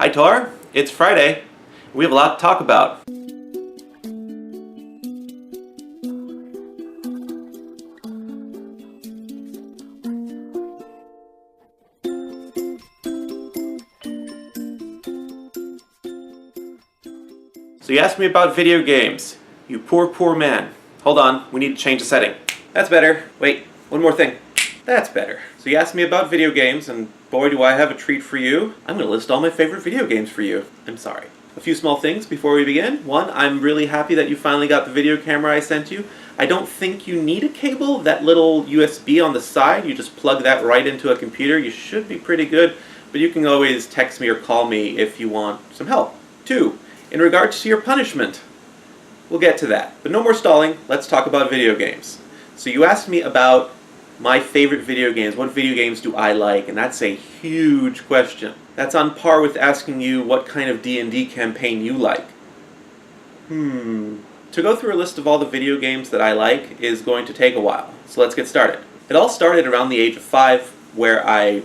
Hi Tor, it's Friday. We have a lot to talk about. So you asked me about video games. You poor, poor man. Hold on, we need to change the setting. That's better. Wait, one more thing. That's better. So you asked me about video games, and boy do I have a treat for you. I'm going to list all my favorite video games for you. I'm sorry. A few small things before we begin. One, I'm really happy that you finally got the video camera I sent you. I don't think you need a cable. That little USB on the side, you just plug that right into a computer. You should be pretty good, but you can always text me or call me if you want some help. Two, in regards to your punishment, we'll get to that. But no more stalling, let's talk about video games. So you asked me about my favorite video games. What video games do I like? And that's a huge question. That's on par with asking you what kind of D&D campaign you like. To go through a list of all the video games that I like is going to take a while. So let's get started. It all started around the age of 5, where I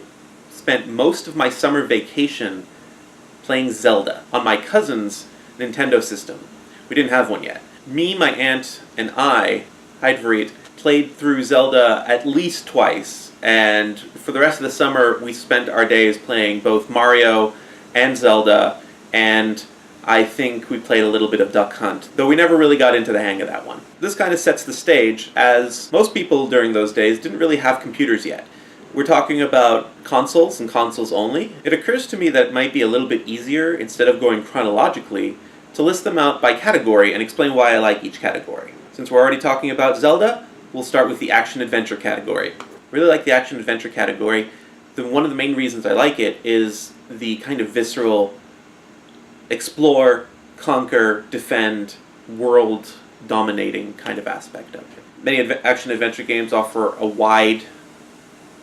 spent most of my summer vacation playing Zelda on my cousin's Nintendo system. We didn't have one yet. Me, my aunt, and I, Heidverit, played through Zelda at least twice, and for the rest of the summer we spent our days playing both Mario and Zelda, and I think we played a little bit of Duck Hunt, though we never really got into the hang of that one. This kind of sets the stage, as most people during those days didn't really have computers yet. We're talking about consoles and consoles only. It occurs to me that it might be a little bit easier, instead of going chronologically, to list them out by category and explain why I like each category. Since we're already talking about Zelda, we'll start with the action-adventure category. I really like the action-adventure category. One of the main reasons I like it is the kind of visceral explore, conquer, defend, world-dominating kind of aspect of it. Many action-adventure games offer a wide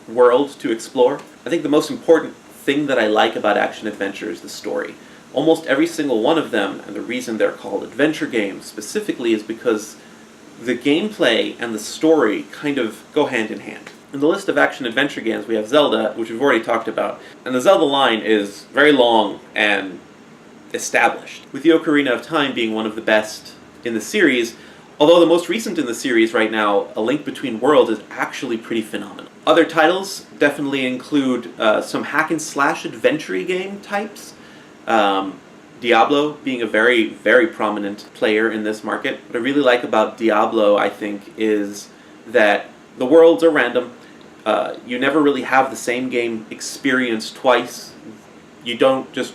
world to explore. I think the most important thing that I like about action-adventure is the story. Almost every single one of them, and the reason they're called adventure games specifically, is because the gameplay and the story kind of go hand in hand. In the list of action-adventure games, we have Zelda, which we've already talked about, and the Zelda line is very long and established, with the Ocarina of Time being one of the best in the series, although the most recent in the series right now, A Link Between Worlds, is actually pretty phenomenal. Other titles definitely include some hack-and-slash adventure game types, Diablo being a very, very prominent player in this market. What I really like about Diablo, I think, is that the worlds are random. You never really have the same game experience twice. You don't just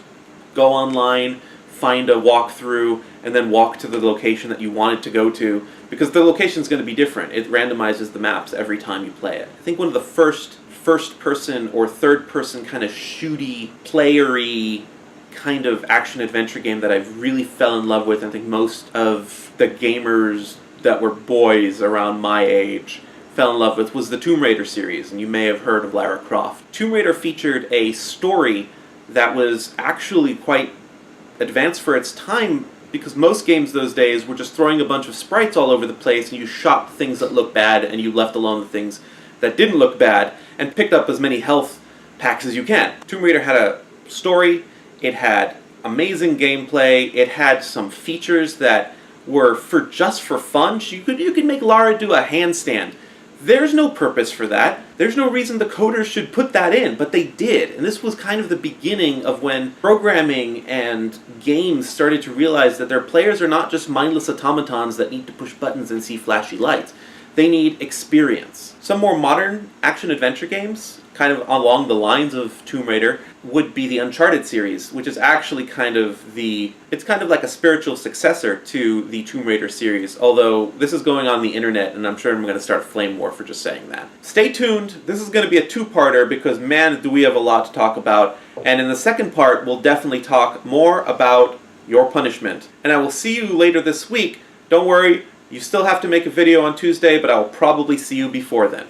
go online, find a walkthrough, and then walk to the location that you wanted to go to, because the location is going to be different. It randomizes the maps every time you play it. I think one of the first-person or third-person kind of shooty, playery kind of action-adventure game that I've really fell in love with, and I think most of the gamers that were boys around my age fell in love with, was the Tomb Raider series, and you may have heard of Lara Croft. Tomb Raider featured a story that was actually quite advanced for its time, because most games those days were just throwing a bunch of sprites all over the place, and you shot things that looked bad, and you left alone the things that didn't look bad, and picked up as many health packs as you can. Tomb Raider had a story, it had amazing gameplay, it had some features that were just for fun. You could make Lara do a handstand. There's no purpose for that. There's no reason the coders should put that in, but they did. And this was kind of the beginning of when programming and games started to realize that their players are not just mindless automatons that need to push buttons and see flashy lights. They need experience. Some more modern action-adventure games, kind of along the lines of Tomb Raider, would be the Uncharted series, which is actually it's kind of like a spiritual successor to the Tomb Raider series, although this is going on the internet, and I'm sure I'm going to start flame war for just saying that. Stay tuned, this is going to be a two-parter, because man, do we have a lot to talk about, and in the second part, we'll definitely talk more about your punishment. And I will see you later this week. Don't worry, you still have to make a video on Tuesday, but I will probably see you before then.